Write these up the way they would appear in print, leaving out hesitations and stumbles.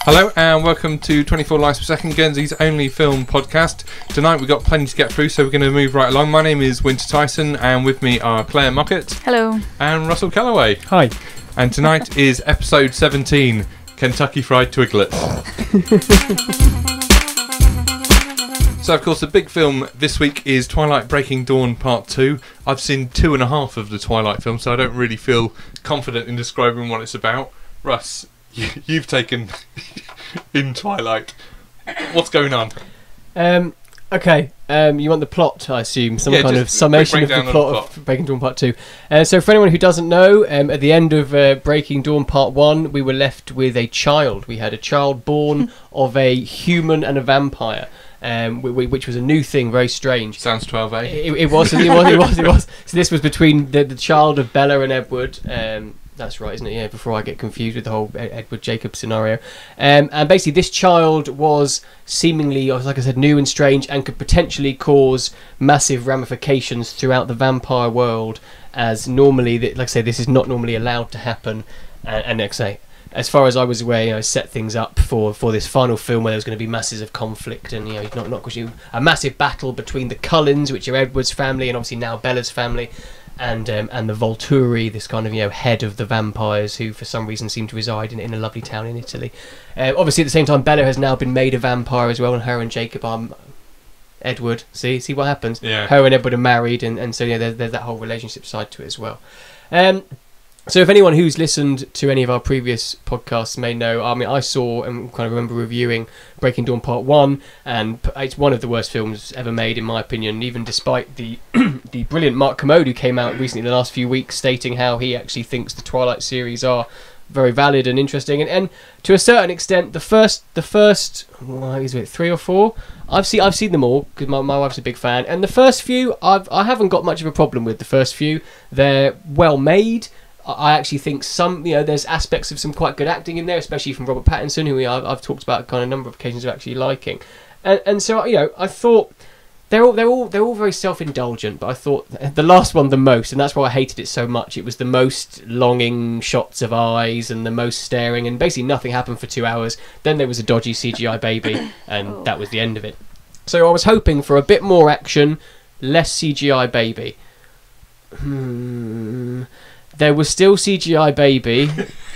Hello and welcome to 24 Lives Per Second, Guernsey's only film podcast. Tonight we've got plenty to get through, so we're going to move right along. My name is Winter Tyson and with me are Claire Mockett. Hello. And Russell Calloway. Hi. And tonight is episode 17, Kentucky Fried Twiglets. So of course the big film this week is Twilight Breaking Dawn Part 2. I've seen 2.5 of the Twilight films, so I don't really feel confident in describing what it's about. Russ, you've taken in Twilight. What's going on? Okay. You want the plot, I assume? Some kind of summation of the plot of Breaking Dawn Part 2. So for anyone who doesn't know, at the end of Breaking Dawn Part 1, we were left with a child. We had a child born of a human and a vampire. Which was a new thing, very strange. Sounds 12A. It was. So this was between the child of Bella and Edward. That's right, isn't it? Yeah, before I get confused with the whole Edward Jacob scenario. And basically this child was seemingly, like I said, new and strange and could potentially cause massive ramifications throughout the vampire world, as normally, like I say, this is not normally allowed to happen. And like I say, as far as I was aware, set things up for this final film where there was going to be masses of conflict and not because a massive battle between the Cullens, which are Edward's family, and obviously now Bella's family, and the Volturi, this kind of head of the vampires who for some reason seem to reside in a lovely town in Italy. Obviously, at the same time, Bella has now been made a vampire as well, and her and Jacob are Edward. See what happens. Yeah. Her and Edward are married, and so there's that whole relationship side to it as well. So if anyone who's listened to any of our previous podcasts may know, I saw and kind of remember reviewing Breaking Dawn Part 1, and it's one of the worst films ever made in my opinion, even despite the the brilliant Mark Commode who came out recently in the last few weeks stating how he actually thinks the Twilight series are very valid and interesting, and to a certain extent the first what is it, 3 or 4, I've seen them all because my wife's a big fan, and the first few I haven't got much of a problem with. The first few, they're well made. I actually think some, there's aspects of some quite good acting in there, especially from Robert Pattinson, who I've talked about kind of a number of occasions of actually liking, and so I thought they're all very self-indulgent, but I thought the last one the most, and that's why I hated it so much. It was the most longing shots of eyes and the most staring, and basically nothing happened for 2 hours. Then there was a dodgy CGI baby, and that was the end of it. So I was hoping for a bit more action, less CGI baby. There was still CGI baby,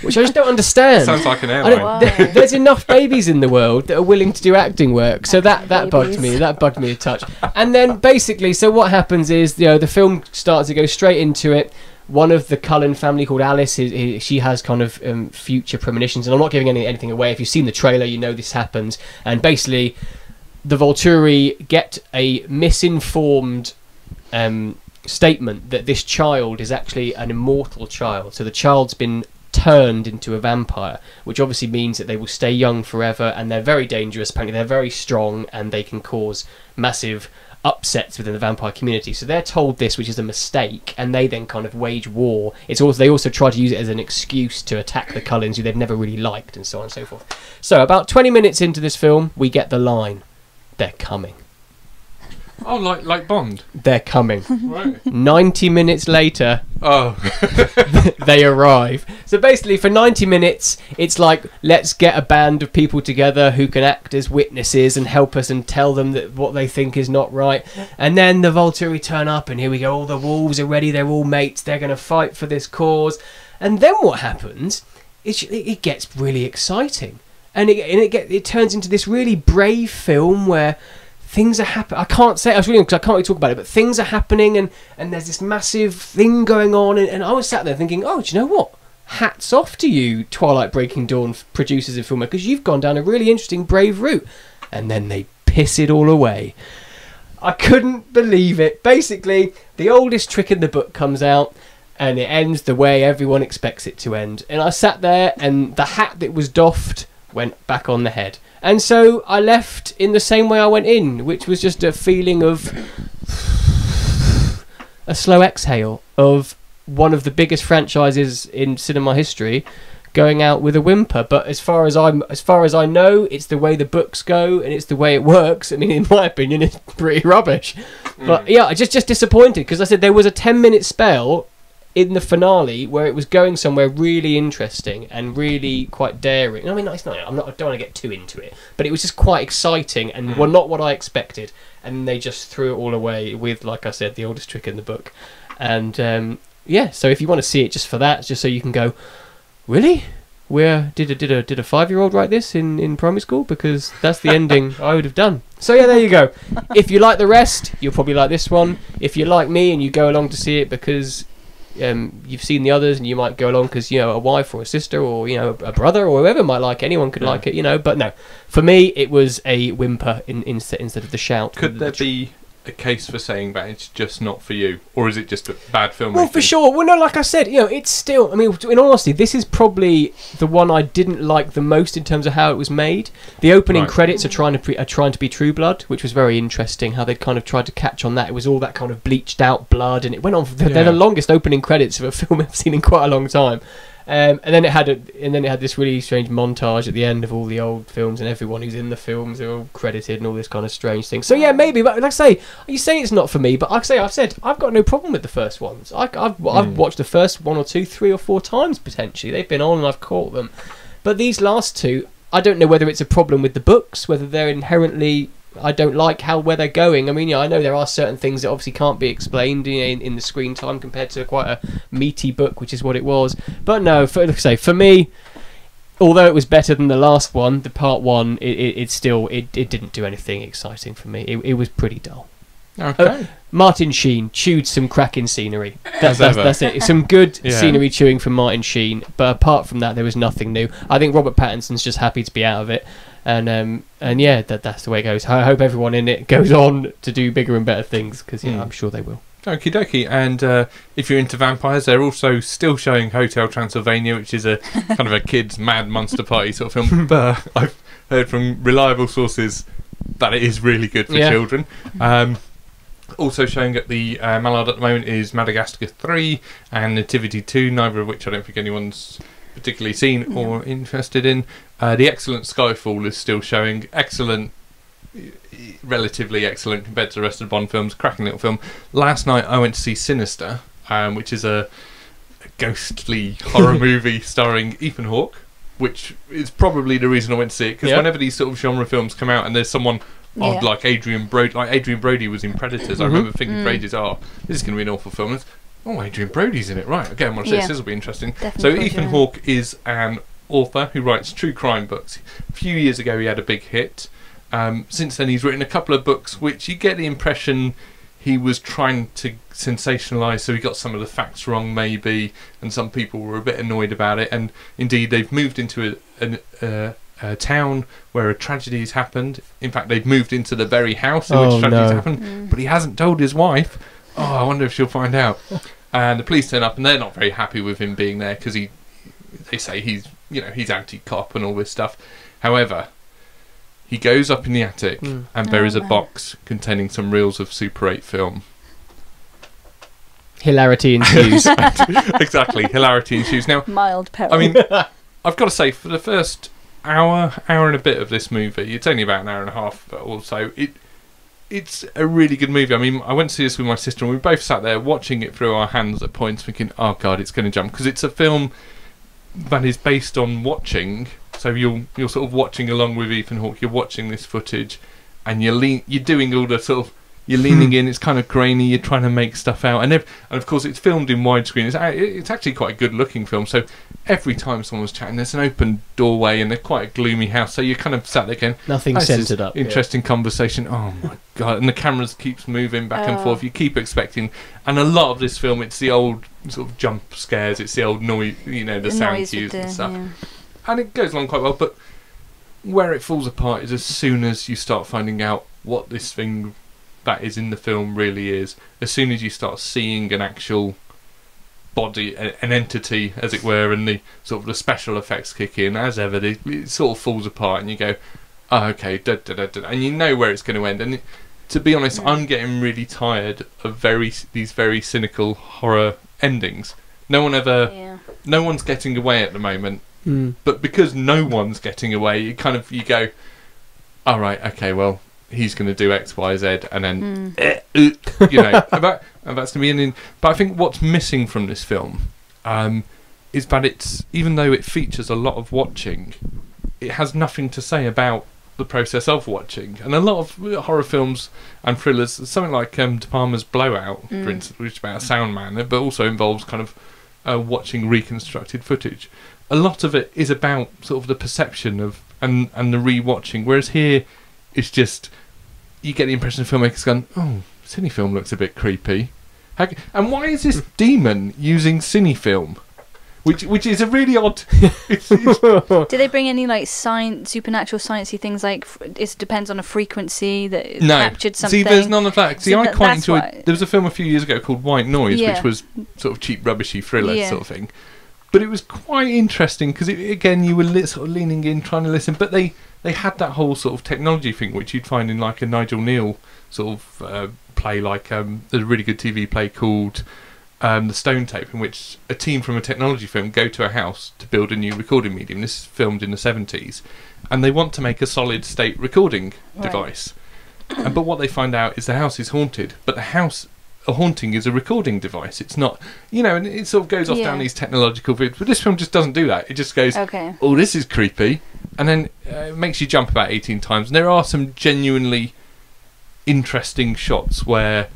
which I just don't understand. Sounds like an airline. There's enough babies in the world that are willing to do acting work, so that bugged me. That bugged me a touch. And then basically, so what happens is, the film starts to go straight into it. One of the Cullen family called Alice, she has kind of future premonitions, and I'm not giving anything away. If you've seen the trailer, you know this happens. And basically, the Volturi get a misinformed statement that this child is actually an immortal child. So the child's been turned into a vampire, which obviously means that they will stay young forever, and they're very dangerous. Apparently they're very strong, and they can cause massive upsets within the vampire community. So they're told this, which is a mistake, and they then kind of wage war. They also try to use it as an excuse to attack the Cullens, who they've never really liked, and so on and so forth. So about 20 minutes into this film, we get the line, "They're coming." Oh, like Bond? They're coming. Right. 90 minutes later, they arrive. So basically, for 90 minutes, it's like, let's get a band of people together who can act as witnesses and help us and tell them that what they think is not right. And then the Volturi turn up, and here we go. All the wolves are ready. They're all mates. They're going to fight for this cause. And then what happens is it gets really exciting. And it turns into this really brave film where things are happening. I can't say, because I can't really talk about it, but things are happening, and there's this massive thing going on, and I was sat there thinking, oh, do you know what? Hats off to you, Twilight Breaking Dawn producers and filmmakers. You've gone down a really interesting, brave route. And then they piss it all away. I couldn't believe it. Basically, the oldest trick in the book comes out, and it ends the way everyone expects it to end. And I sat there, and the hat that was doffed went back on the head. And so I left in the same way I went in, which was just a feeling of a slow exhale of one of the biggest franchises in cinema history going out with a whimper. But as far as I know, it's the way the books go, and it's the way it works. I mean, in my opinion, it's pretty rubbish. But yeah, just disappointed, because I said there was a 10-minute spell in the finale, where it was going somewhere really interesting and really quite daring. I mean, it's not. I don't want to get too into it, but it was just quite exciting and well, not what I expected. And they just threw it all away with, like I said, the oldest trick in the book. And yeah, so if you want to see it just for that, just so you can go, really? Where did a 5-year-old write this in primary school? Because that's the ending I would have done. So yeah, there you go. If you like the rest, you'll probably like this one. If you're like me and you go along to see it because you've seen the others, and you might go along because a wife or a sister or a brother or whoever might like it. Anyone could like it, But no, for me it was a whimper instead of the shout. Could there be a case for saying that it's just not for you, or is it just a bad film? Well, for sure. Well, no, like I said, it's still. I mean, in all honesty, this is probably the one I didn't like the most in terms of how it was made. The opening credits are trying to be True Blood, which was very interesting. How they kind of tried to catch on that. It was all that kind of bleached out blood, and it went on. They're the longest opening credits of a film I've seen in quite a long time. And then it had this really strange montage at the end of all the old films, and everyone who's in the films are all credited and all this kind of strange thing. So yeah, maybe. But like I say, you say it's not for me, but like I say, I've said I've got no problem with the first ones. I've watched the first 1 or 2, 3 or 4 times potentially. They've been on and I've caught them. But these last two, I don't know whether it's a problem with the books, whether they're inherently. I don't like where they're going. I mean, I know there are certain things that obviously can't be explained in the screen time compared to quite a meaty book, which is what it was. But no, for me, although it was better than the last one, the part 1, it didn't do anything exciting for me. It was pretty dull. Okay. Martin Sheen chewed some cracking scenery. That's it. Some good scenery chewing from Martin Sheen. But apart from that, there was nothing new. I think Robert Pattinson's just happy to be out of it. And yeah, that's the way it goes. I hope everyone in it goes on to do bigger and better things, because I'm sure they will. Okie dokie. And if you're into vampires, they're also still showing Hotel Transylvania, which is a kind of a kids' mad monster party sort of film. But I've heard from reliable sources that it is really good for children. Also showing at the Mallard at the moment is Madagascar 3 and Nativity 2, neither of which I don't think anyone's particularly seen or interested in. The excellent Skyfall is still showing. Excellent, relatively excellent compared to the rest of the Bond films. Cracking little film. Last night I went to see Sinister, which is a ghostly horror movie starring Ethan Hawke, which is probably the reason I went to see it, because whenever these sort of genre films come out and there's someone like Adrian Brody was in Predators, I remember thinking for ages, this is going to be an awful film. Adrian Brody's in it, right? Again, watch this will be interesting. Definitely. So Ethan Hawke is an author who writes true crime books. A few years ago he had a big hit. Since then he's written a couple of books which you get the impression he was trying to sensationalise, so he got some of the facts wrong maybe, and some people were a bit annoyed about it. And indeed they've moved into a town where a tragedy has happened. In fact, they've moved into the very house in which tragedies happened, but he hasn't told his wife. I wonder if she'll find out. And the police turn up and they're not very happy with him being there, because they say he's anti-cop and all this stuff. However, he goes up in the attic and there is a box containing some reels of Super 8 film. Hilarity ensues. Exactly, hilarity ensues. Now, mild peril. I mean, I've got to say, for the first hour and a bit of this movie, it's only about an hour and a half, but also it's a really good movie. I mean, I went to see this with my sister and we both sat there watching it through our hands at points thinking, oh god, it's going to jump, because it's a film that is based on watching. So you're sort of watching along with Ethan Hawke, you're watching this footage and you're doing all the sort of, you're leaning in, it's kind of grainy, you're trying to make stuff out, and of course it's filmed in widescreen. It's actually quite a good looking film, so every time someone's chatting there's an open doorway and they're quite a gloomy house, so you're kind of sat there going, nothing centred up, interesting conversation, oh my god, and the cameras keeps moving back and forth, you keep expecting. And a lot of this film, it's the old sort of jump scares, it's the old noise, the sound cues and stuff, and it goes along quite well. But where it falls apart is as soon as you start finding out what this thing that is in the film really is. As soon as you start seeing an actual body, an entity as it were, and the sort of the special effects kick in, as ever it sort of falls apart and you go, oh okay, and you know where it's going to end. And to be honest, I'm getting really tired of these very cynical horror endings. No one's getting away at the moment, but because no one's getting away, you go, all right, okay, well, he's going to do X, Y, Z, and then you know, and that's to me. But I think what's missing from this film is that it's, even though it features a lot of watching, it has nothing to say about the process of watching. And a lot of horror films and thrillers, something like De Palma's Blowout, for instance, which is about a sound man, but also involves kind of watching reconstructed footage. A lot of it is about sort of the perception of and the re-watching, whereas here it's just, you get the impression the filmmaker's gone, oh, cinefilm looks a bit creepy. And why is this demon using cinefilm? Which is a really odd. Do they bring any like supernatural sciencey things, like it depends on a frequency that captured something? See, there's none of that. See, I quite enjoyed. There was a film a few years ago called White Noise, which was sort of cheap, rubbishy thriller sort of thing, but it was quite interesting because again, you were sort of leaning in, trying to listen, but they had that whole sort of technology thing which you'd find in like a Nigel Neal sort of play, like there's a really good TV play called The Stone Tape, in which a team from a technology firm go to a house to build a new recording medium. This is filmed in the 70s, and they want to make a solid state recording device. But what they find out is the house is haunted, but a haunting is a recording device. It's not, you know, and it sort of goes off down these technological vids. But this film just doesn't do that. It just goes, oh, this is creepy, and then it makes you jump about 18 times. And there are some genuinely interesting shots where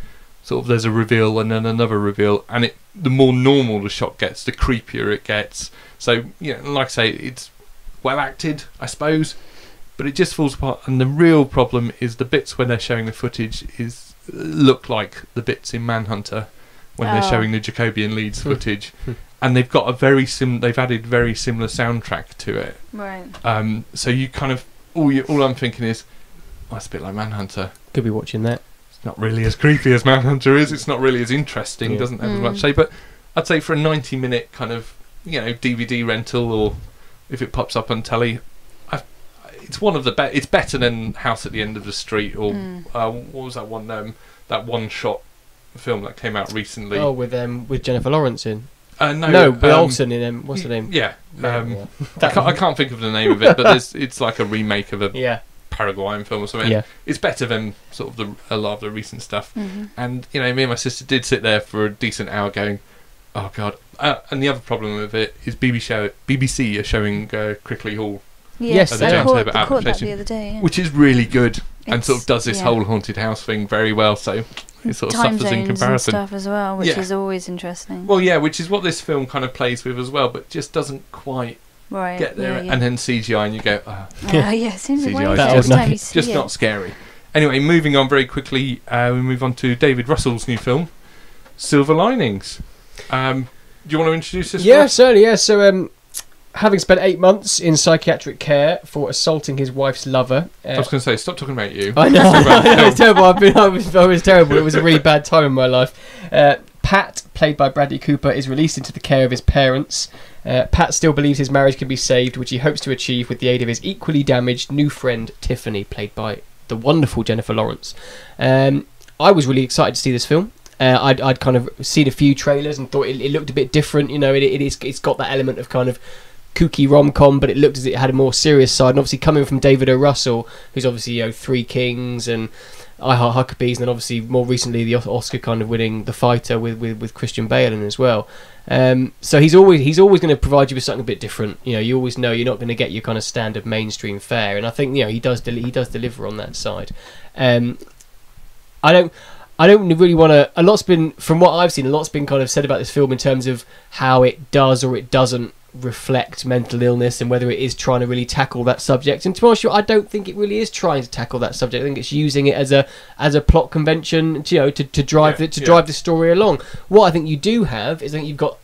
sort of there's a reveal and then another reveal, and the more normal the shot gets, the creepier it gets. So, you know, like I say, it's well acted, I suppose, but it just falls apart. And the real problem is the bits when they're showing the footage look like the bits in Manhunter when they're showing the Jacobian Leeds footage, and they've got they've added very similar soundtrack to it. Right. So you kind of all I'm thinking is, oh, it's a bit like Manhunter. Could be watching that. Not really as creepy as Manhunter is. It's not really as interesting. Doesn't have as much to say. But I'd say for a 90-minute kind of, you know, DVD rental, or if it pops up on telly, it's one of the best. It's better than House at the End of the Street, or what was that one? That one-shot film that came out recently. Oh, with Jennifer Lawrence in. No, with Olsen in. What's the name? Yeah, I can't think of the name of it, but it's like a remake of a Paraguayan film or something. It's better than sort of a lot of the recent stuff. And you know, me and my sister did sit there for a decent hour going, oh god. And the other problem with it is BBC are showing Crickley Hall. Yes, at the I caught that adaptation, the other day, which is really good, and sort of does this whole haunted house thing very well. So it sort of time suffers in comparison. And stuff as well, which is always interesting. Well, yeah, which is what this film kind of plays with as well, but just doesn't quite get there. And then CGI, and you go, CGI just not scary. Anyway, moving on very quickly, we move on to David Russell's new film, Silver Linings. Do you want to introduce this? Yeah, certainly. Yeah. So, having spent 8 months in psychiatric care for assaulting his wife's lover, I was going to say, stop talking about you. I know, it's terrible. I was terrible. It was a really bad time in my life. Pat, played by Bradley Cooper, is released into the care of his parents. Pat still believes his marriage can be saved, which he hopes to achieve with the aid of his equally damaged new friend Tiffany, played by the wonderful Jennifer Lawrence. I was really excited to see this film. I'd kind of seen a few trailers and thought it looked a bit different. You know, it's got that element of kind of kooky rom-com, but it looked as it had a more serious side. And obviously coming from David O. Russell, who's obviously, you know, Three Kings and I Heart Huckabees, and then obviously more recently the Oscar kind of winning The Fighter with Christian Bale in as well. So he's always going to provide you with something a bit different. You know, you always know you're not going to get your kind of standard mainstream fare, and I think, you know, he does deliver on that side. I don't really want to. A lot's been, from what I've seen, a lot's been kind of said about this film in terms of how it does or it doesn't reflect mental illness, and whether it is trying to really tackle that subject. And to be honest, I don't think it really is trying to tackle that subject. I think it's using it as a plot convention, you know, to drive the story along. What I think you do have is, I think you've got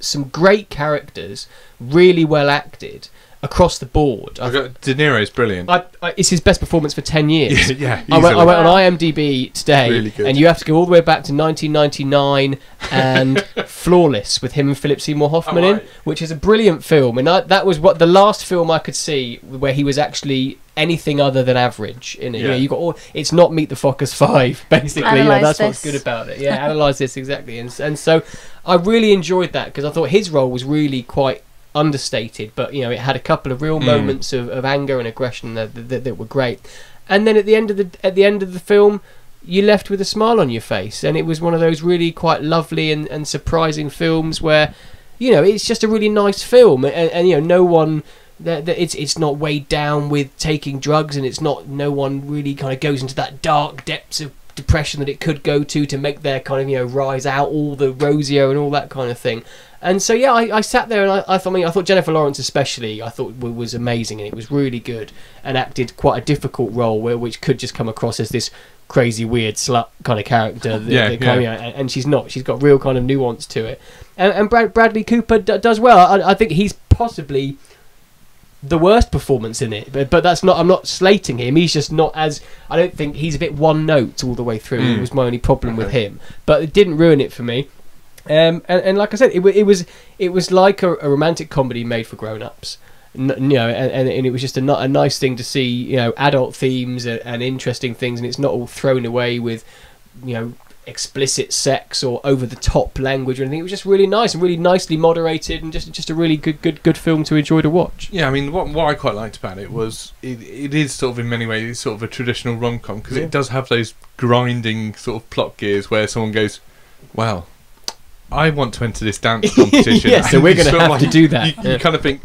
some great characters, really well acted across the board. De Niro's brilliant. It's his best performance for 10 years. Yeah, I went on IMDb today, really good. And you have to go all the way back to 1999 and Flawless with him and Philip Seymour Hoffman in, which is a brilliant film. And that was what the last film I could see where he was actually anything other than average in it. You know, you got it's not Meet the Fockers 5, basically. That's what's good about it. Yeah, analyse this, exactly. And so I really enjoyed that, because I thought his role was really quite understated, but you know, it had a couple of real moments of anger and aggression that were great. and then at the end of the film, you're left with a smile on your face. And it was one of those really quite lovely and surprising films where, you know, it's just a really nice film, and you know, no one. It's not weighed down with taking drugs, and no one really kind of goes into that dark depths of depression that it could go to make their kind of, you know, rise out all the rosio and all that kind of thing. And so yeah, I sat there and I thought Jennifer Lawrence especially, I thought was amazing, and it was really good, and acted quite a difficult role which could just come across as this crazy weird slut kind of character. And she's not. She's got real kind of nuance to it, and Bradley Cooper does well. I think he's possibly the worst performance in it, but that's not. I'm not slating him. He's just not as. I don't think he's a bit one note all the way through. It was my only problem with him, but it didn't ruin it for me. And like I said, it was like a romantic comedy made for grown-ups. You know, and it was just a nice thing to see. You know, adult themes and interesting things, and it's not all thrown away with, you know, explicit sex or over the top language or anything. It was just really nice and really nicely moderated, and just a really good film to enjoy to watch. Yeah, I mean, what I quite liked about it was it is sort of in many ways sort of a traditional rom-com, because it does have those grinding sort of plot gears where someone goes, well, I want to enter this dance competition. Yeah, so we're going to have to do that. You kind of think,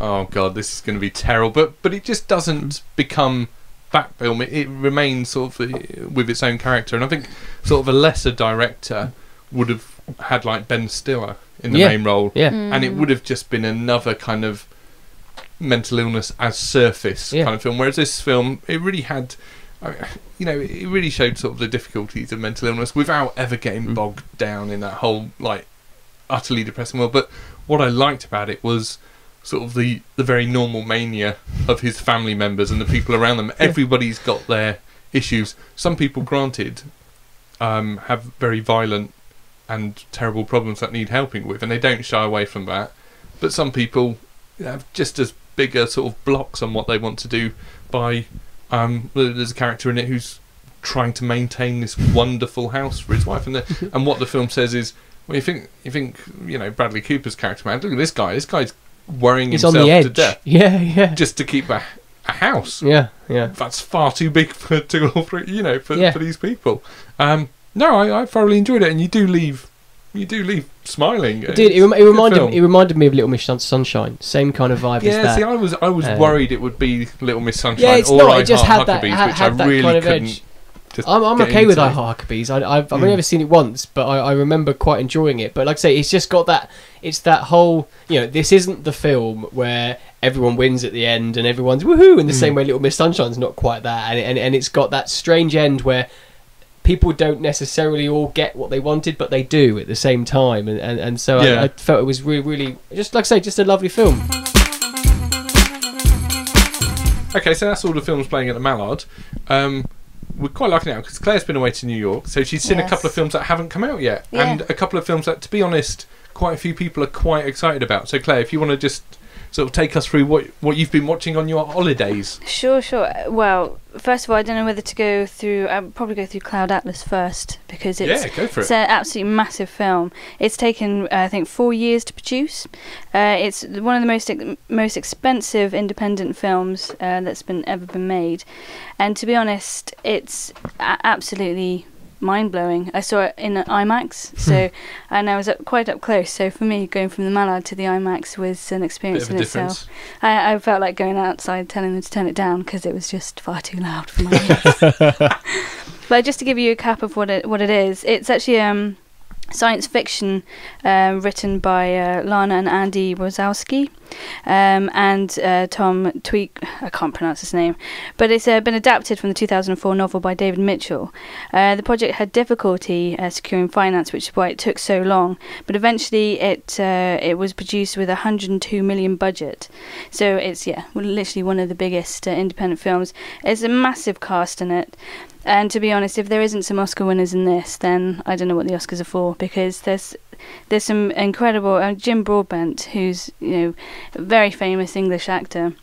oh god, this is going to be terrible, but it just doesn't become back film. It remains sort of with its own character, and I think sort of a lesser director would have had like Ben Stiller in the main role, and it would have just been another kind of mental illness as surface kind of film, whereas this film, it really had, you know, it really showed sort of the difficulties of mental illness without ever getting bogged down in that whole like utterly depressing world. But what I liked about it was sort of the very normal mania of his family members and the people around them. Everybody's got their issues. Some people, granted, have very violent and terrible problems that need helping with, and they don't shy away from that. But some people have just as bigger sort of blocks on what they want to do by... there's a character in it who's trying to maintain this wonderful house for his wife, and what the film says is, well, you think you know, Bradley Cooper's character, man, look at this guy. This guy's worrying himself on the edge to death. Yeah. Just to keep a house. Yeah. That's far too big for two or three, you know, for these people. No, I thoroughly enjoyed it, and you do leave smiling. It did. It reminded me of Little Miss Sunshine. Same kind of vibe as that. Yeah, see, I was worried it would be Little Miss Sunshine. Yeah, it's or not. I It just Heart had Huckabees, that which I really kind of couldn't. edge. I'm okay with I Heart Huckabees. I've only ever seen it once, but I remember quite enjoying it. But like I say, it's just got that. It's that whole, you know, this isn't the film where everyone wins at the end and everyone's woohoo in the same way Little Miss Sunshine's not quite that, and it's got that strange end where people don't necessarily all get what they wanted, but they do at the same time, and so I felt it was really, just like I say, just a lovely film. Okay, so that's all the films playing at the Mallard. We're quite lucky now because Claire's been away to New York, so she's seen a couple of films that haven't come out yet, and a couple of films that, to be honest, quite a few people are quite excited about. So Claire, if you want to just sort of take us through what you've been watching on your holidays. Sure. Well, first of all, I don't know whether to go through... I'll probably go through Cloud Atlas first, because go for it. It's an absolutely massive film. It's taken, I think, 4 years to produce. It's one of the most expensive independent films that's ever been made. And to be honest, it's absolutely mind-blowing. I saw it in an IMAX, and I was quite up close, so for me, going from the Mallard to the IMAX was an experience in itself. I felt like going outside telling them to turn it down because it was just far too loud for my ears. But just to give you a cap of what it is, it's actually science fiction written by Lana and Andy Wazowski and Tom I can't pronounce his name, but it's been adapted from the 2004 novel by David Mitchell. The project had difficulty securing finance, which is why it took so long, but eventually it was produced with a $102 million budget, so it's literally one of the biggest independent films. There's a massive cast in it. And to be honest, if there isn't some Oscar winners in this, then I don't know what the Oscars are for, because there's some incredible... Jim Broadbent, who's, you know, a very famous English actor,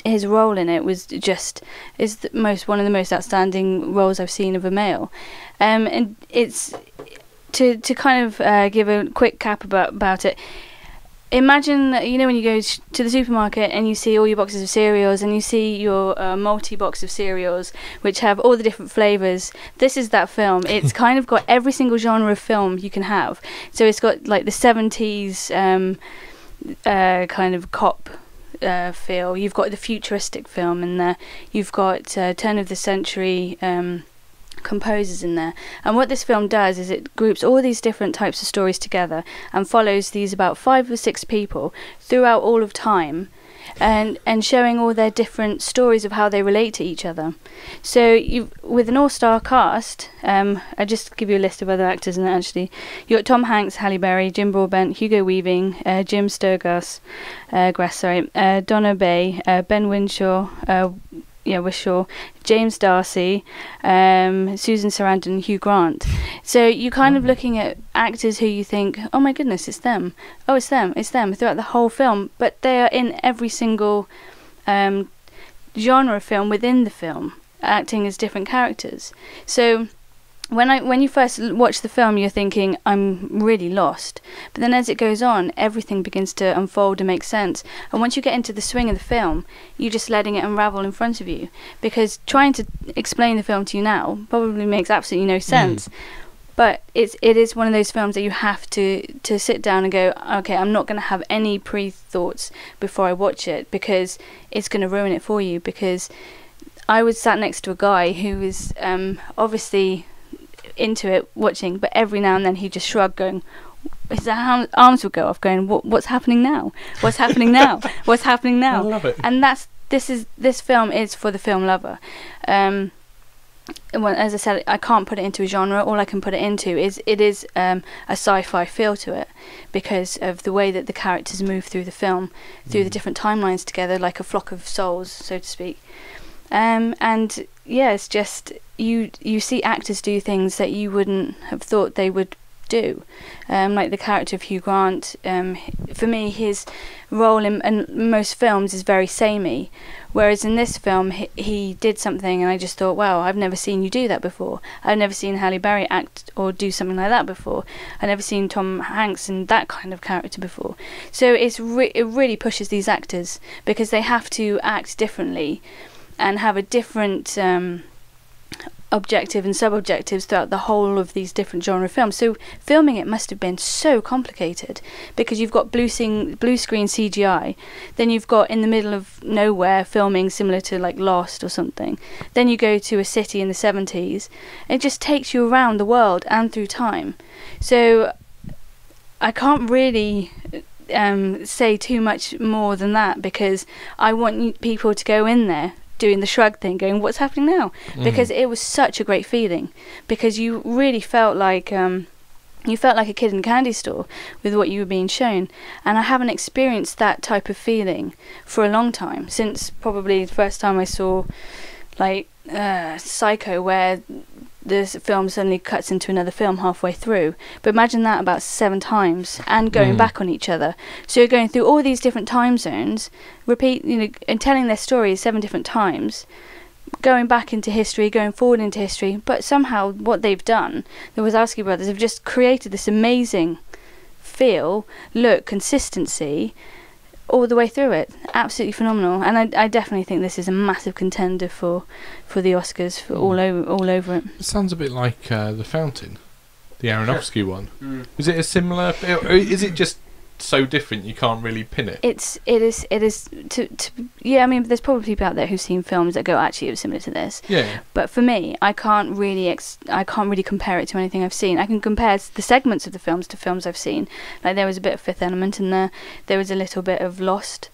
his role in it was one of the most outstanding roles I've seen of a male. And it's... To kind of give a quick cap about it, imagine, you know, when you go to the supermarket and you see all your boxes of cereals and you see your multi-box of cereals which have all the different flavours. This is that film. It's kind of got every single genre of film you can have. So it's got like the 70s kind of cop feel. You've got the futuristic film in there. You've got turn of the century composers in there, and what this film does is it groups all these different types of stories together and follows these about 5 or 6 people throughout all of time, and showing all their different stories of how they relate to each other. So with an all-star cast, I just give you a list of other actors in it. Actually, you got Tom Hanks, Halle Berry, Jim Broadbent, Hugo Weaving, Jim Sturgess, Donna Bay, Ben Winshaw, Wishaw, James Darcy, Susan Sarandon, Hugh Grant. So you're kind of looking at actors who you think, oh my goodness, it's them. Oh, it's them throughout the whole film. But they are in every single genre of film within the film, acting as different characters. So when you first watch the film, you're thinking, I'm really lost. But then as it goes on, everything begins to unfold and make sense. And once you get into the swing of the film, you're just letting it unravel in front of you. Because trying to explain the film to you now probably makes absolutely no sense. But it is one of those films that you have to sit down and go, okay, I'm not going to have any pre-thoughts before I watch it, because it's going to ruin it for you. Because I was sat next to a guy who was obviously into it watching, but every now and then he just shrugged, going, his arms would go off, going, what's happening now, what's happening now, what's happening now? I love it. And this film is for the film lover. Well, as I said, I can't put it into a genre. All I can put it into is a sci-fi feel to it, because of the way that the characters move through the film, through the different timelines together, like a flock of souls, so to speak. And yeah, it's just you see actors do things that you wouldn't have thought they would do, like the character of Hugh Grant. For me, his role in most films is very samey, whereas in this film he did something and I just thought, wow, I've never seen you do that before. I've never seen Halle Berry act or do something like that before. I've never seen Tom Hanks in that kind of character before. So it really pushes these actors, because they have to act differently and have a different objective and sub-objectives throughout the whole of these different genre films. So filming it must have been so complicated, because you've got blue screen CGI, then you've got in the middle of nowhere filming similar to like Lost or something, then you go to a city in the 70s. It just takes you around the world and through time. So I can't really say too much more than that, because I want people to go in there doing the shrug thing, going, what's happening now? Because it was such a great feeling, because you really felt like a kid in a candy store with what you were being shown. And I haven't experienced that type of feeling for a long time, since probably the first time I saw like Psycho, where the film suddenly cuts into another film halfway through. But imagine that about 7 times and going back on each other. So you're going through all these different time zones, and telling their stories 7 different times, going back into history, going forward into history. But somehow what they've done, the Wazowski brothers, have just created this amazing feel, look, consistency all the way through it. Absolutely phenomenal. And I definitely think this is a massive contender for the Oscars, for all over it. It sounds a bit like The Fountain, the Aronofsky one. Is it a similar, or is it just so different you can't really pin it? It is yeah, I mean, there's probably people out there who've seen films that go, actually, it was similar to this. Yeah. But for me, I can't really compare it to anything I've seen. I can compare the segments of the films to films I've seen. Like, there was a bit of Fifth Element in there. There was a little bit of Lost.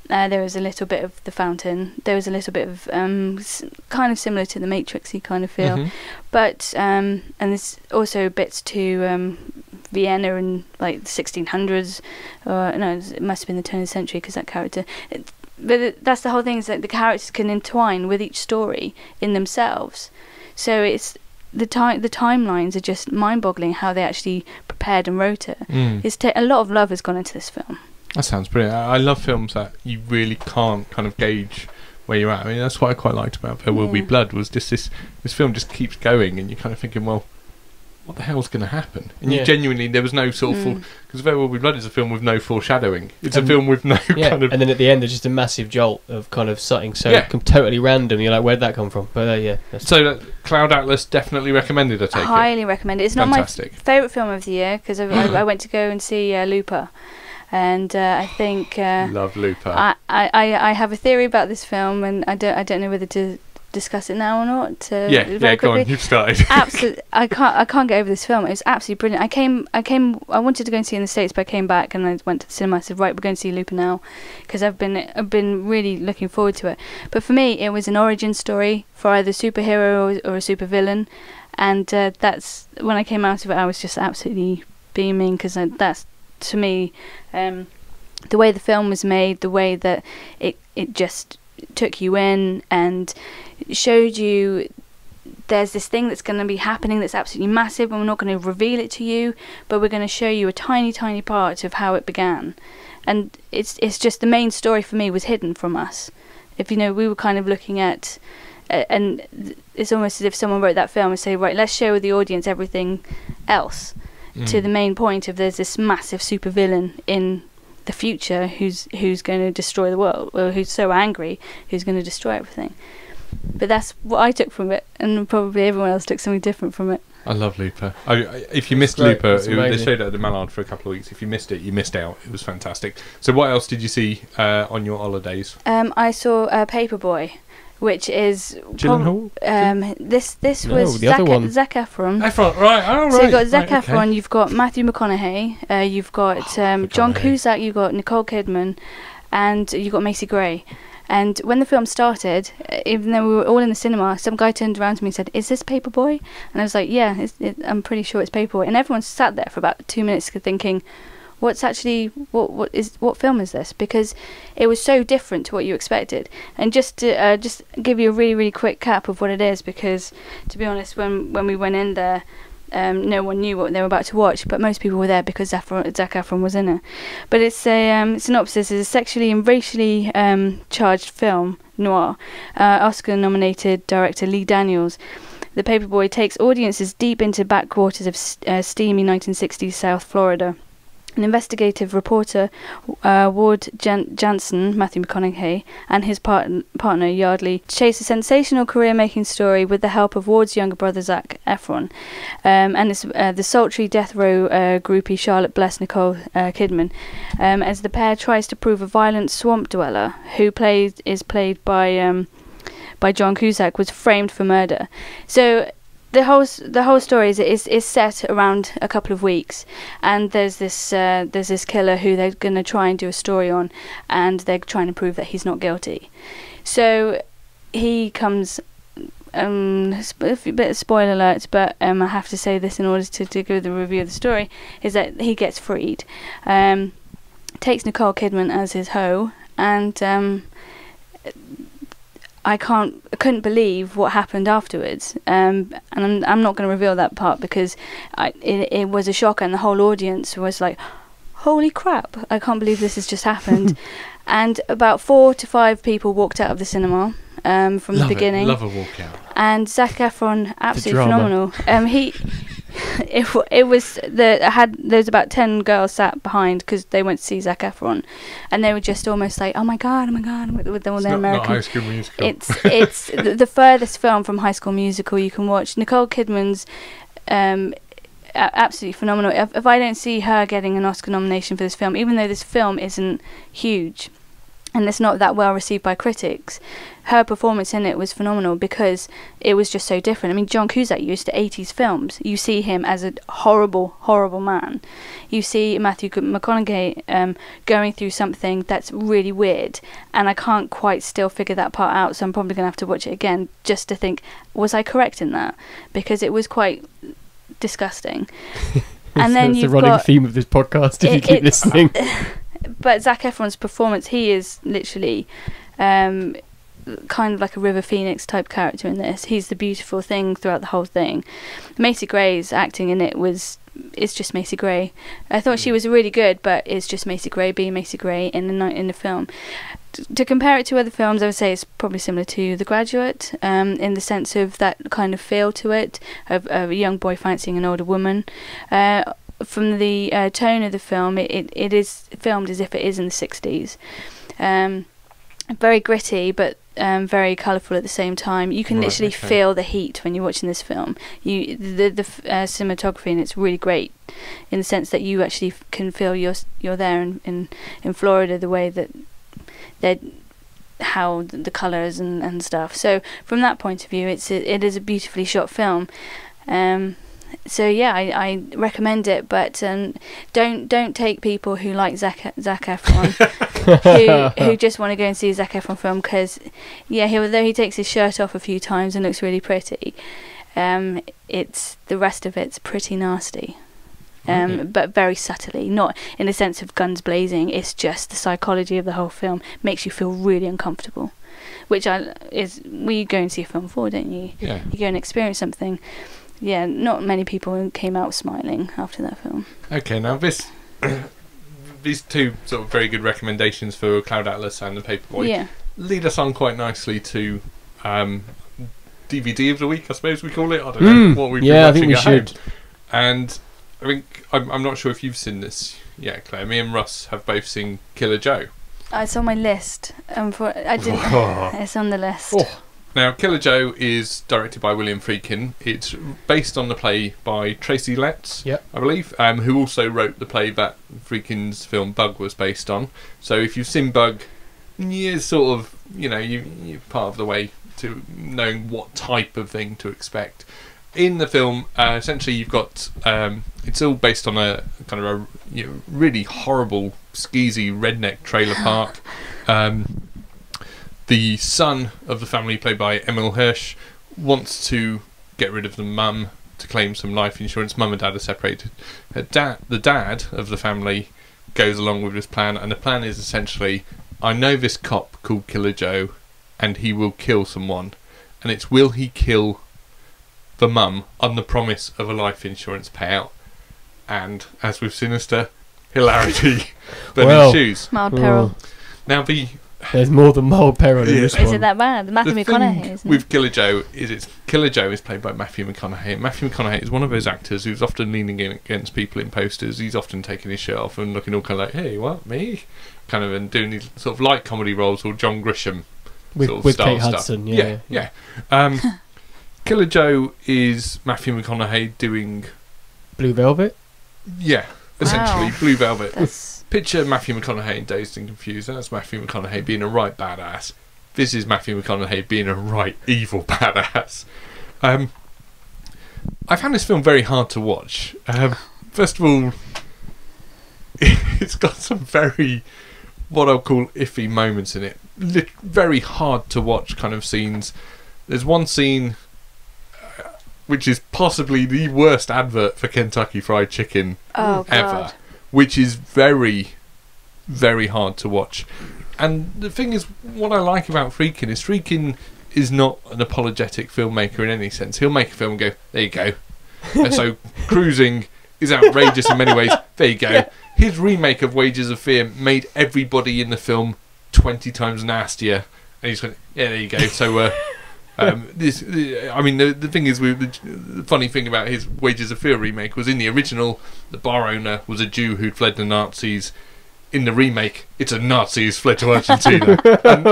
There was a little bit of The Fountain. There was a little bit of kind of similar to the Matrixy kind of feel. But and there's also bits to Vienna in like the 1600s. No, it must have been the turn of the century, because that character. But that's the whole thing, is that the characters can entwine with each story in themselves. So it's the timelines are just mind-boggling, how they actually prepared and wrote it. A lot of love has gone into this film. That sounds brilliant. I love films that you really can't kind of gauge where you're at. I mean, that's what I quite liked about There Will Be Blood, was just this film just keeps going, and you're kind of thinking, well, what the hell's going to happen? And Yeah. you genuinely, there was no sort of because Very Well Be Blood is a film with no foreshadowing. It's a film with no kind of. And then at the end, there's just a massive jolt of kind of something Yeah. totally random. You're like, where'd that come from? But So Cloud Atlas definitely recommended. I take it. Highly recommend it. It's not Fantastic. my favourite film of the year because I went to go and see Looper, and I think Love Looper. I have a theory about this film, and I don't know whether to discuss it now or not. Very go quickly. on. You've started. Absolutely, I can't get over this film. It was absolutely brilliant. I wanted to go and see it in the States, but I came back and I went to the cinema. I said, right, we're going to see Looper now, because I've been really looking forward to it. But for me, it was an origin story for either a superhero or a supervillain, and that's when I came out of it. I was just absolutely beaming, because that's, to me, the way the film was made, the way that it just took you in and showed you there's this thing that's going to be happening that's absolutely massive, and we're not going to reveal it to you, but we're going to show you a tiny part of how it began. And it's just the main story for me was hidden from us. If we were kind of looking at and it's almost as if someone wrote that film and say, right, let's show the audience everything else to the main point of there's this massive supervillain in the future who's going to destroy the world, or who's so angry who's going to destroy everything. But that's what I took from it, and probably everyone else took something different from it. I love Looper. If you missed great. Looper, It's they amazing. showed it at the Mallard for a couple of weeks. If you missed it, you missed out. It was fantastic. So what else did you see on your holidays? I saw Paperboy, which is Gyllenhaal? this No, was the other one. Zac Efron. Efron, right? Oh, right. So you've got Zac right, Efron, okay. you've got Matthew McConaughey, you've got John McConaughey. Cusack, you've got Nicole Kidman, and you've got Macy Gray. And when the film started, even though we were all in the cinema, some guy turned around to me and said, "Is this Paperboy?" And I was like, "Yeah, I'm pretty sure it's Paperboy." And everyone sat there for about 2 minutes thinking, "What's actually what film is this?" Because it was so different to what you expected. And just to just give you a really, really quick cap of what it is, because to be honest, when we went in there, no one knew what they were about to watch, but most people were there because Zac Efron was in it. But it's a synopsis is a sexually and racially charged film noir. Oscar-nominated director Lee Daniels. The Paperboy takes audiences deep into backwaters of steamy 1960s South Florida. An investigative reporter, Ward Jansen, Matthew McConaughey, and his partner Yardley chase a sensational career-making story with the help of Ward's younger brother Zac Efron, and it's the sultry death row groupie Charlotte Bless Nicole Kidman, as the pair tries to prove a violent swamp dweller who is played by John Cusack was framed for murder. So the whole story is set around a couple of weeks, and there's this killer who they're going to try and do a story on, and they're trying to prove that he's not guilty. So he comes, a bit of spoiler alert, but I have to say this in order to give the review of the story, is that he gets freed, takes Nicole Kidman as his hoe, and I couldn't believe what happened afterwards, and I'm not going to reveal that part because it was a shock, and the whole audience was like, "Holy crap! I can't believe this has just happened." And about 4 to 5 people walked out of the cinema from the beginning. Love a walkout. And Zac Efron, absolutely drama. phenomenal. There's about 10 girls sat behind because they went to see Zac Efron, and they were just almost like, oh my god, with all their American. Not High School Musical. It's the furthest film from High School Musical you can watch. Nicole Kidman's absolutely phenomenal. If I don't see her getting an Oscar nomination for this film, even though this film isn't huge and it's not that well received by critics, her performance in it was phenomenal because it was just so different. I mean, John Cusack used to 80s films. You see him as a horrible, horrible man. You see Matthew McConaughey going through something that's really weird, and I can't quite still figure that part out, so I'm probably going to have to watch it again just to think, was I correct in that? Because it was quite disgusting. And then That's you've the running got theme of this podcast if you keep listening. But Zac Efron's performance, he is literally kind of like a River Phoenix type character in this. He's the beautiful thing throughout the whole thing. Macy Gray's acting in it it's just Macy Gray. I thought she was really good, but it's just Macy Gray being Macy Gray in the film. to compare it to other films, I would say it's probably similar to The Graduate, in the sense of that kind of feel to it, of a young boy fancying an older woman. From the tone of the film, it is filmed as if it is in the 60s. Very gritty, but very colourful at the same time. You can literally feel the heat when you're watching this film. The cinematography in it's really great, in the sense that you actually can feel you're there in Florida, the way that how the colours and stuff. So from that point of view, it is a beautifully shot film. So yeah, I recommend it, but don't take people who like Zac Efron, who just want to go and see a Zac Efron film, because although he takes his shirt off a few times and looks really pretty, it's the rest of it's pretty nasty. But very subtly, not in the sense of guns blazing. It's just the psychology of the whole film makes you feel really uncomfortable, which we go and see a film for, don't you? Yeah. You go and experience something. Yeah, not many people came out smiling after that film. Okay, now these two sort of very good recommendations for Cloud Atlas and the Paperboy lead us on quite nicely to DVD of the week, I suppose we call it. I don't know what we've been watching. I think we should. And I think I'm not sure if you've seen this yet, Claire. Me and Russ have both seen Killer Joe. It's on my list. I didn't. It's on the list. Now, Killer Joe is directed by William Friedkin. It's based on the play by Tracy Letts, I believe, who also wrote the play that Friedkin's film Bug was based on. So if you've seen Bug, you're sort of, you're part of the way to knowing what type of thing to expect. In the film, essentially you've got, it's all based on a kind of a really horrible, skeezy redneck trailer park. The son of the family, played by Emil Hirsch, wants to get rid of the mum to claim some life insurance. Mum and dad are separated. The dad of the family goes along with this plan, and the plan is essentially, I know this cop called Killer Joe, and he will kill someone. And it's, will he kill the mum on the promise of a life insurance payout? And, as with Sinister, hilarity then ensues. Mild peril. Now, there's more than mild peril in this one. Is it that bad? Matthew McConaughey, isn't it? With Killer Joe Killer Joe is played by Matthew McConaughey. Matthew McConaughey is one of those actors who's often leaning in against people in posters. He's often taking his shirt off and looking all kind of like, hey, what, me? Kind of, and doing these sort of light comedy roles, or John Grisham with Kate Hudson. Yeah. Killer Joe is Matthew McConaughey doing Blue Velvet. Yeah, essentially Blue Velvet. That's... Picture Matthew McConaughey in Dazed and Confused. That's Matthew McConaughey being a right badass. This is Matthew McConaughey being a right evil badass. I found this film very hard to watch. First of all, it's got some very, what I'll call iffy moments in it. Very hard to watch kind of scenes. There's one scene which is possibly the worst advert for Kentucky Fried Chicken ever. Which is very, very hard to watch. And the thing is, what I like about Friedkin is not an apologetic filmmaker in any sense. He'll make a film and go, there you go. And so Cruising is outrageous in many ways. There you go. Yeah. His remake of Wages of Fear made everybody in the film 20 times nastier. And he's like, yeah, there you go. So, the thing is, the funny thing about his Wages of Fear remake was, in the original, the bar owner was a Jew who'd fled the Nazis. In the remake, it's a Nazi who's fled to Argentina,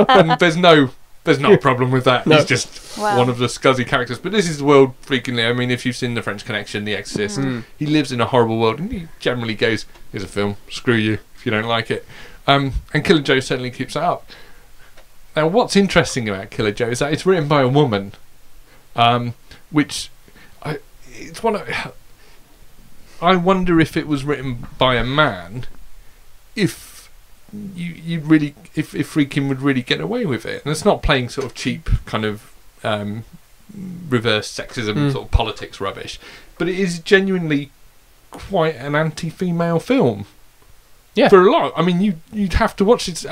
and there's not a problem with that. No. He's just one of the scuzzy characters. But this is the world freakingly. I mean, if you've seen The French Connection, The Exorcist, he lives in a horrible world, and he generally goes, "Here's a film. Screw you if you don't like it." And Killer Joe certainly keeps that up. Now, what's interesting about Killer Joe is that it's written by a woman, it's one of. I wonder if it was written by a man, if Friedkin would really get away with it. And it's not playing sort of cheap kind of reverse sexism sort of politics rubbish, but it is genuinely quite an anti-female film. Yeah. For a lot. I mean, you'd have to watch it.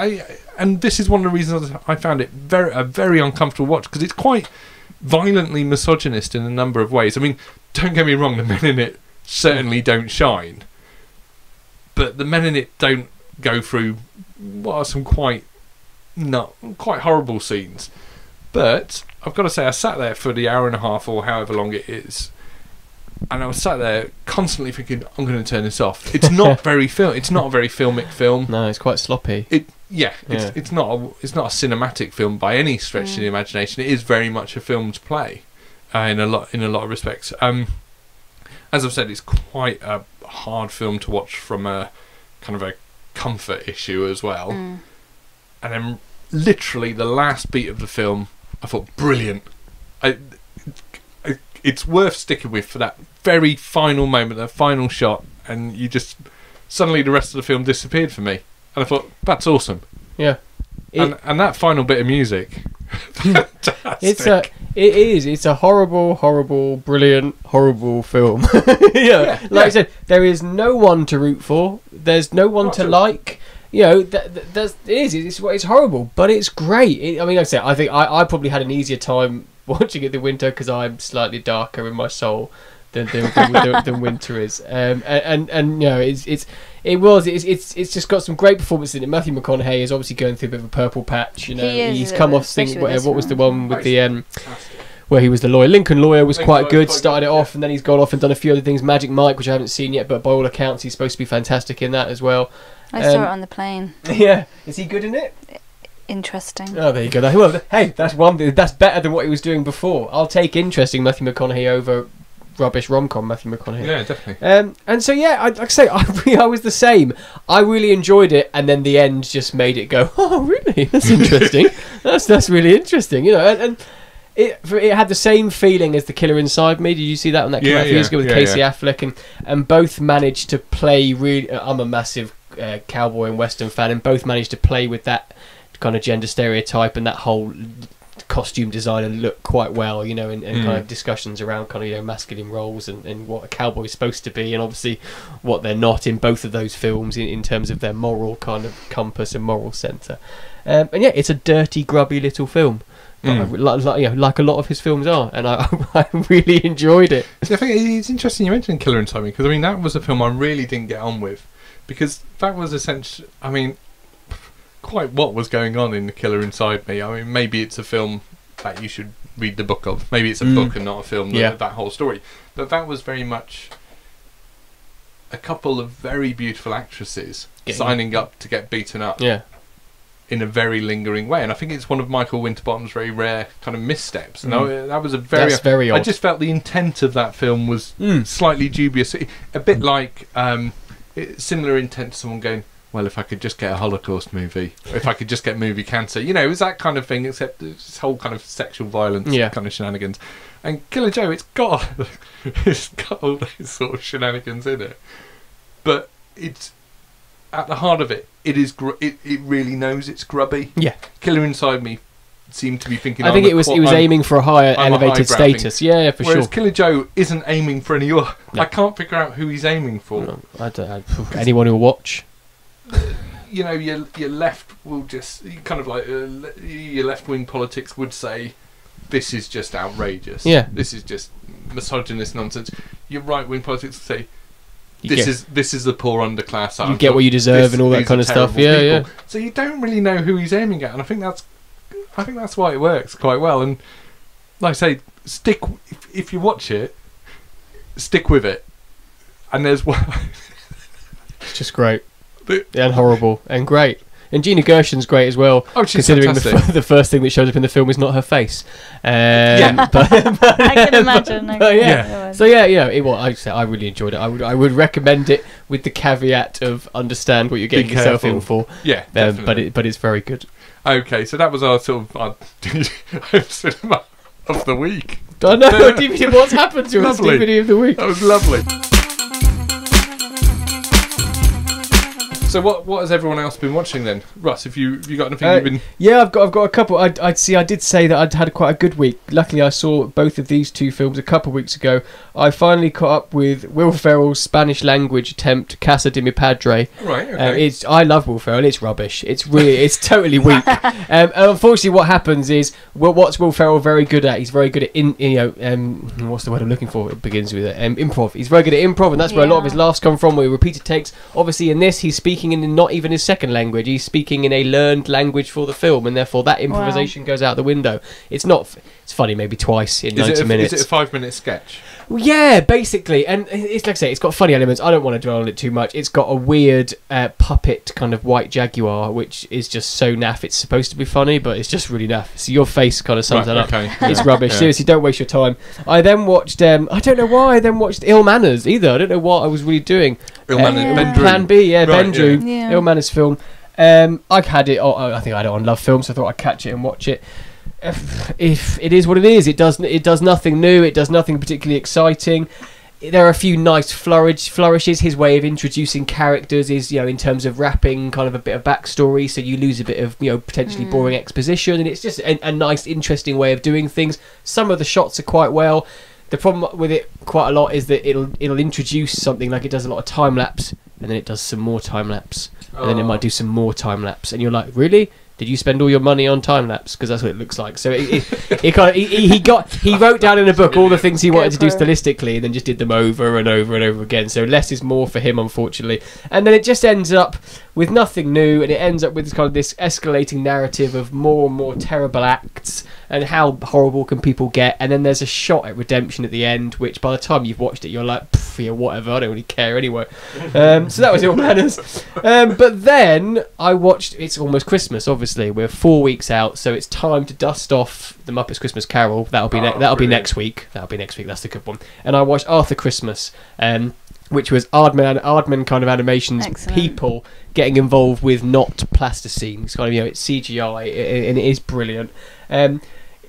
And this is one of the reasons I found it a very uncomfortable watch, because it's quite violently misogynist in a number of ways. I mean, don't get me wrong, the men in it certainly don't shine. But the men in it don't go through what are some quite not quite horrible scenes. But I've got to say, I sat there for the hour and a half or however long it is, and I was sat there constantly thinking, I'm going to turn this off. It's not very It's not a very filmic film. No, it's quite sloppy. It's not a cinematic film by any stretch of the imagination. It is very much a filmed play, in a lot of respects. As I've said, it's quite a hard film to watch from a kind of a comfort issue as well. And then literally the last beat of the film, I thought, brilliant. It's worth sticking with for that very final moment, that final shot, and you just suddenly the rest of the film disappeared for me, and I thought, that's awesome. Yeah, and that final bit of music, fantastic. It's a horrible, brilliant, horrible film. I said, there is no one to root for. There's no one to like. It's horrible, but it's great. Like I said, I think I probably had an easier time watching it than Winter because I'm slightly darker in my soul than Winter is. It's just got some great performances in it. Matthew McConaughey is obviously going through a bit of a purple patch. He's come off things. What was the one with the where he was the lawyer? Lincoln Lawyer was quite good. Started it off, and then he's gone off and done a few other things. Magic Mike, which I haven't seen yet, but by all accounts, he's supposed to be fantastic in that as well. I saw it on the plane. Yeah, is he good in it? Interesting. Oh, there you go. Well, hey, that's one thing. That's better than what he was doing before. I'll take interesting Matthew McConaughey over rubbish rom-com Matthew McConaughey. Yeah, definitely. And so like I say, I was the same. I really enjoyed it, and then the end just made it go, oh, really? That's interesting. that's really interesting. And it had the same feeling as The Killer Inside Me. Did you see that one? That came out a few years ago with Casey Affleck, and both managed to play really. I'm a massive cowboy and western fan, and both managed to play with that kind of gender stereotype and that whole costume design and look quite well, and kind of discussions around kind of masculine roles and what a cowboy is supposed to be, and obviously what they're not in both of those films in terms of their moral kind of compass and moral centre. And it's a dirty, grubby little film. Like a lot of his films are, and I really enjoyed it. I think it's interesting you mentioned Killer Inside Me, because that was a film I really didn't get on with, because that was essentially, quite what was going on in The Killer Inside Me. Maybe it's a film that you should read the book of. Maybe it's a book and not a film, that whole story. But that was very much a couple of very beautiful actresses signing up to get beaten up. Yeah. In a very lingering way, and I think it's one of Michael Winterbottom's very rare kind of missteps. That was that's very odd. I just felt the intent of that film was slightly dubious, a bit like similar intent to someone going, well, if I could just get a Holocaust movie, or if I could just get movie cancer, it was that kind of thing, except this whole kind of sexual violence kind of shenanigans. And Killer Joe, it's got all those sort of shenanigans in it, but it's at the heart of it. It is. It really knows it's grubby. Yeah. Killer Inside Me seemed to be thinking. I think it was aiming for a higher elevated status. Yeah, for Whereas sure. Killer Joe isn't aiming for any. I can't figure out who he's aiming for. No, anyone who'll watch. Your left will just kind of like your left-wing politics would say, this is just outrageous. Yeah. This is just misogynist nonsense. Your right-wing politics would say, this is the poor underclass. You get what you deserve and all that kind of stuff. Yeah. So you don't really know who he's aiming at, and I think that's why it works quite well. And like I say, if you watch it, stick with it. And there's one. It's just great. And horrible and great. And Gina Gershon's great as well, considering the first thing that shows up in the film is not her face. But I can imagine. I really enjoyed it. I would recommend it with the caveat of understand what you're getting yourself in for. Yeah, but it's very good. Okay, so that was our sort of cinema of the week. I know. DVD. What's happened to us? DVD of the week. That was lovely. So what has everyone else been watching then? Russ, have you got anything you've been... Yeah, I've got a couple. I did say that I'd had quite a good week. Luckily, I saw both of these two films a couple of weeks ago. I finally caught up with Will Ferrell's Spanish language attempt, Casa de mi Padre. Right, okay. I love Will Ferrell. It's rubbish. It's totally weak. And unfortunately, what happens is, what's Will Ferrell very good at? He's very good at what's the word I'm looking for? It begins with improv. He's very good at improv, and that's where a lot of his laughs come from, with repeated takes. Obviously, in this, he's speaking speaking in not even his second language. He's speaking in a learned language for the film, and therefore that improvisation goes out the window. It's not. It's funny maybe twice in 90 minutes. Is it a 5-minute sketch? Well, yeah, basically, and it's like I say, it's got funny elements. I don't want to dwell on it too much. It's got a weird puppet kind of white jaguar, which is just so naff. It's supposed to be funny, but it's just really naff. So your face kind of sums that up. Okay. It's rubbish. Yeah. Seriously, don't waste your time. I then watched. I don't know why. I then watched Ill Manners either. I don't know what I was really doing. Ill Manners, Ben Drew. Plan B, yeah, Ben Drew. Yeah. Ill Manners film. I've had it. I think I had it on Love Film, so I thought I'd catch it and watch it. If it is what it is, it does nothing new. It does nothing particularly exciting. There are a few nice flourishes. His way of introducing characters is, in terms of wrapping kind of a bit of backstory, so you lose a bit of, potentially boring exposition, and it's just a nice, interesting way of doing things. Some of the shots are quite well. The problem with it quite a lot is that it'll introduce something, like it does a lot of time lapse, and then it does some more time lapse, and then it might do some more time lapse, and you're like, really? Did you spend all your money on time lapse? Because that's what it looks like. So he wrote down in a book all the things he wanted to do stylistically, and then just did them over and over and over again. So less is more for him, unfortunately. And then it just ends up with nothing new, and it ends up with this escalating narrative of more and more terrible acts and how horrible can people get. And then there's a shot at redemption at the end, which by the time you've watched it, you're like, yeah, whatever. I don't really care anyway. So that was Ill Manners. But then I watched It's Almost Christmas. Obviously, we're 4 weeks out, so it's time to dust off The Muppets Christmas Carol. That'll be next week. That'll be next week. That's the good one. And I watched Arthur Christmas, which was Aardman kind of animations. Excellent. People getting involved with not plasticine. It's kind of it's CGI, and it is brilliant.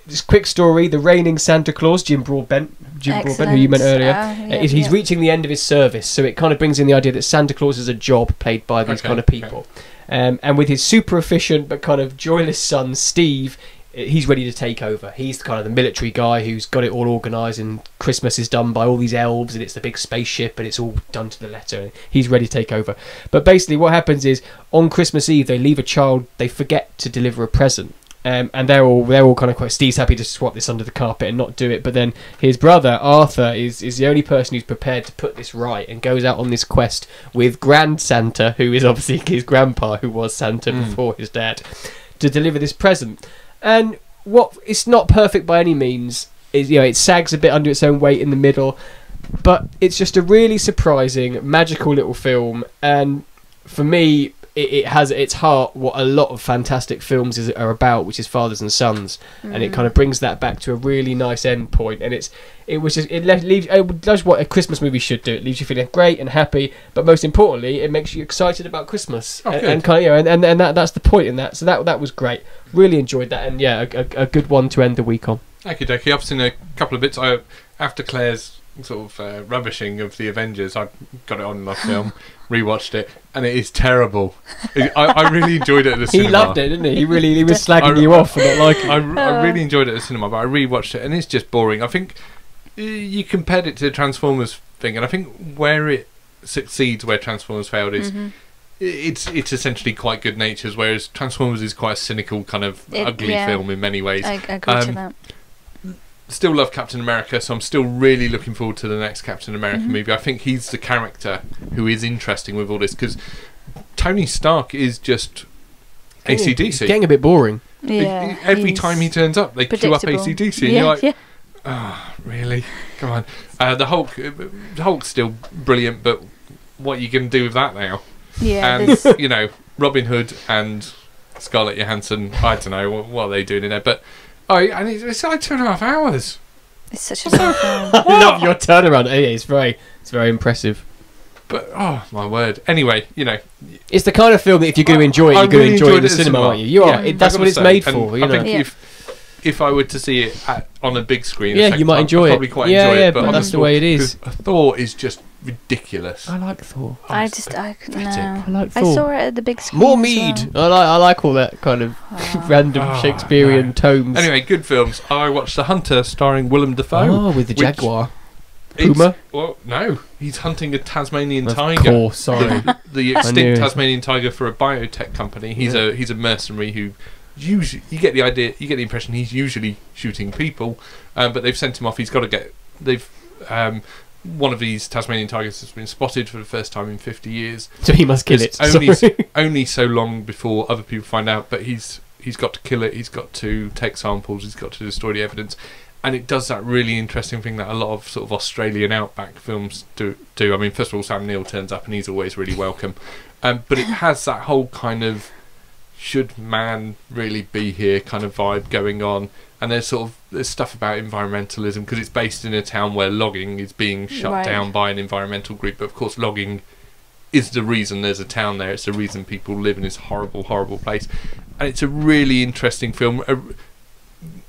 Just quick story: the reigning Santa Claus, Jim Broadbent, who you met earlier, he's reaching the end of his service. So it kind of brings in the idea that Santa Claus is a job played by these kind of people. And with his super efficient but kind of joyless son Steve, he's ready to take over. He's kind of the military guy who's got it all organised, and Christmas is done by all these elves, and it's the big spaceship, and it's all done to the letter, and he's ready to take over. But basically what happens is, on Christmas Eve, they forget to deliver a present. And they're all kind of quite. Steve's happy to swap this under the carpet and not do it, but then his brother Arthur is the only person who's prepared to put this right, and goes out on this quest with Grand Santa, who is obviously his grandpa, who was Santa before his dad, to deliver this present. And it's not perfect by any means. It sags a bit under its own weight in the middle, but it's just a really surprising, magical little film. And for me, it has at its heart what a lot of fantastic films are about, which is fathers and sons, and it kind of brings that back to a really nice end point. And it does what a Christmas movie should do. It leaves you feeling great and happy, but most importantly, it makes you excited about Christmas. And that's the point in that. So that was great. Really enjoyed that, and a good one to end the week on. Okie dokie. I've seen a couple of bits. After Claire's sort of rubbishing of the Avengers, I got it on Love Film, rewatched it, and it is terrible. I really enjoyed it at the cinema. He loved it, didn't he? He was slagging you off for not liking it. I really enjoyed it at the cinema, but I rewatched it, and it's just boring. I think you compared it to the Transformers thing, and I think where it succeeds where Transformers failed is it's essentially quite good natured, whereas Transformers is quite a cynical kind of ugly film in many ways. I agree to that. Still love Captain America, so I'm still really looking forward to the next Captain America movie. I think he's the character who is interesting with all this, because Tony Stark is just AC/DC. Getting a bit boring. Yeah, every time he turns up, they queue up AC/DC, and you're like, oh, really? Come on. The Hulk's still brilliant, but what are you going to do with that now? Yeah, and Robin Hood and Scarlett Johansson, I don't know what are they doing in there, but and it's like 2.5 hours. It's such a long film. I love your turnaround. It's very impressive. But oh my word! Anyway, it's the kind of film that if you're going to enjoy it, you're going to enjoy it in the cinema, aren't you? That's what it's made for. I think if I were to see it on a big screen, you might enjoy it. Probably quite enjoy it. But that's the way it is. Thor is just ridiculous. I like Thor. I like Thor. I saw it at the big screen. More mead. Well. I like all that kind of random Shakespearean tomes. Anyway, good films. I watched The Hunter, starring Willem Dafoe. Oh, with the jaguar. Puma? Well, no. He's hunting a Tasmanian tiger. Of course, sorry. The extinct Tasmanian tiger for a biotech company. He's a mercenary who usually you get the impression he's usually shooting people, but they've sent him off. He's got to get. They've one of these Tasmanian tigers has been spotted for the first time in 50 years. So he must kill it. Only so long before other people find out, but he's got to kill it, he's got to take samples, he's got to destroy the evidence. And it does that really interesting thing that a lot of sort of Australian outback films do. I mean, first of all, Sam Neill turns up and he's always really welcome. But it has that whole kind of should man really be here kind of vibe going on. And there's stuff about environmentalism because it's based in a town where logging is being shut down by an environmental group. But of course, logging is the reason there's a town there. It's the reason people live in this horrible, horrible place. And it's a really interesting film. A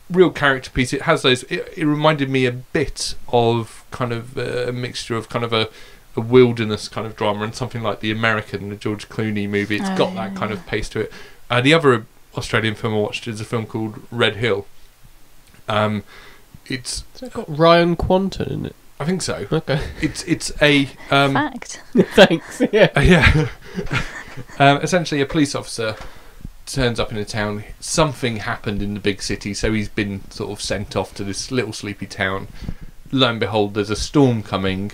real character piece. It has those. It reminded me a bit of kind of a mixture of kind of a wilderness kind of drama and something like The American, the George Clooney movie. It's got that kind of pace to it. The other Australian film I watched is a film called Red Hill. Has it got Ryan Quanten in it? I think so. Okay. It's a fact. Thanks. Yeah. Yeah. Essentially, a police officer turns up in a town. Something happened in the big city, so he's been sort of sent off to this little sleepy town. Lo and behold, there's a storm coming.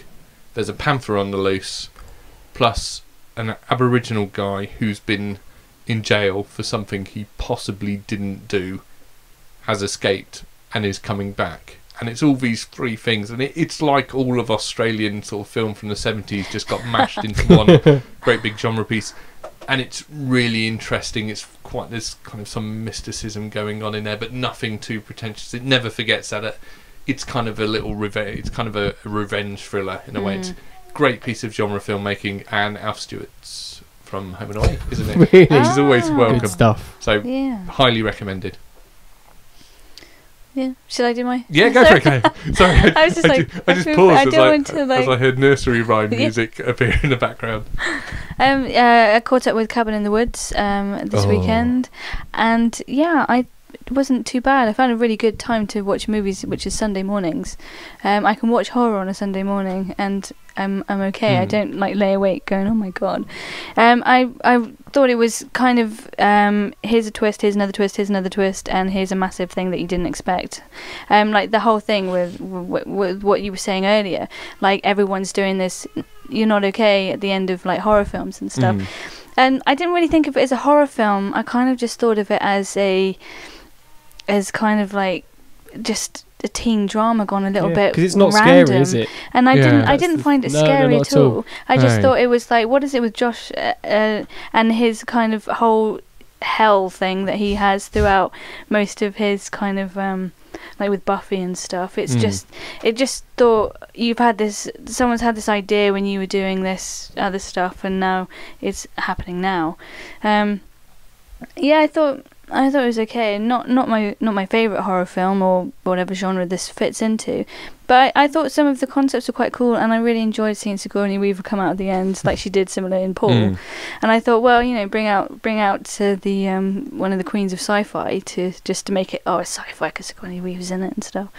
There's a panther on the loose, plus an Aboriginal guy who's been in jail for something he possibly didn't do, has escaped and is coming back. And it's all these three things, and it's like all of Australian sort of film from the 70s just got mashed into one great big genre piece. And it's really interesting. There's kind of some mysticism going on in there, but nothing too pretentious. It never forgets that it's kind of a little revenge. It's kind of a revenge thriller in a way. It's a great piece of genre filmmaking, and Alf Stewart's from Home and Away, isn't it? Really? Which is always welcome. Good stuff. So highly recommended. Yeah. Should I do my? Yeah, go for it. Okay. Sorry, I was just I just paused as I heard nursery rhyme music appear in the background. I caught up with Cabin in the Woods this weekend, and it wasn't too bad. I found a really good time to watch movies, which is Sunday mornings. I can watch horror on a Sunday morning, and I'm okay. I don't lay awake going, oh my god. I thought it was kind of here's a twist, here's another twist, here's another twist, and here's a massive thing that you didn't expect. Like the whole thing with what you were saying earlier, like everyone's doing this, you're not okay at the end of like horror films and stuff. And I didn't really think of it as a horror film. I kind of just thought of it as kind of like just a teen drama gone a little bit because it's not random. Scary, is it? And I didn't find it scary at all. I just thought it was like, what is it with Josh and his kind of whole hell thing that he has throughout most of his kind of like with Buffy and stuff. It just thought someone's had this idea when you were doing this other stuff, and now it's happening now. I thought it was okay. Not my favourite horror film or whatever genre this fits into, but I thought some of the concepts were quite cool, and I really enjoyed seeing Sigourney Weaver come out at the end, like she did similar in Paul. And I thought, well, bring out to the one of the queens of sci-fi to make it it's sci-fi because Sigourney Weaver's in it and stuff.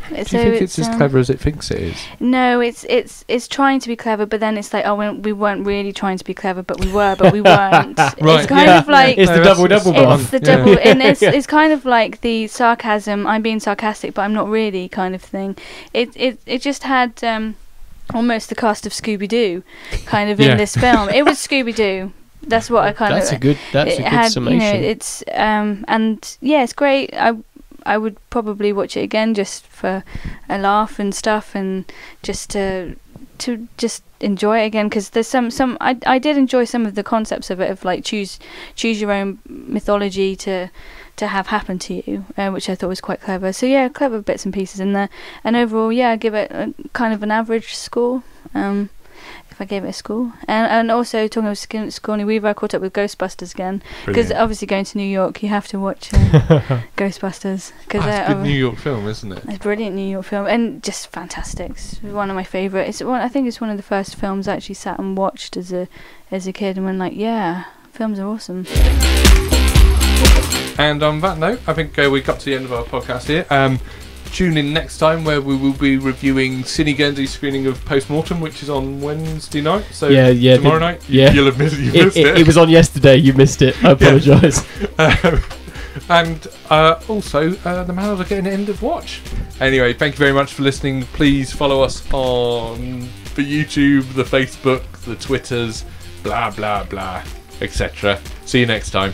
Do you think it's as clever as it thinks it is? No, it's trying to be clever, but then it's like, we weren't really trying to be clever, but we were, but we weren't. Right. It's kind of like it's the double one. It's the double, and it's kind of like the sarcasm. I'm being sarcastic, but I'm not really, kind of thing. It just had almost the cast of Scooby-Doo, kind of in this film. It was Scooby-Doo. That's what I kind of. That's a good summation. It's it's great. I would probably watch it again just for a laugh and stuff, and just to just enjoy it again, because there's some I did enjoy some of the concepts of it, of like choose your own mythology to have happen to you, which I thought was quite clever. So clever bits and pieces in there, and overall I give it a kind of an average score. If I gave it a score. And also, talking of Sigourney Weaver, I caught up with Ghostbusters again, because obviously going to New York you have to watch Ghostbusters, because it's a good New York film, isn't it? It's a brilliant New York film, and just fantastic. It's one of my favourite. I think it's one of the first films I actually sat and watched as a kid, and went like, films are awesome. And on that note, I think we got to the end of our podcast here. Tune in next time, where we will be reviewing Cine Guernsey's screening of Postmortem, which is on Wednesday night. So tomorrow night, you'll have missed it. It was on yesterday. You missed it. I apologise. And also, the Mallard are getting an end of watch. Anyway, thank you very much for listening. Please follow us on the YouTube, the Facebook, the Twitters, blah, blah, blah, etc. See you next time.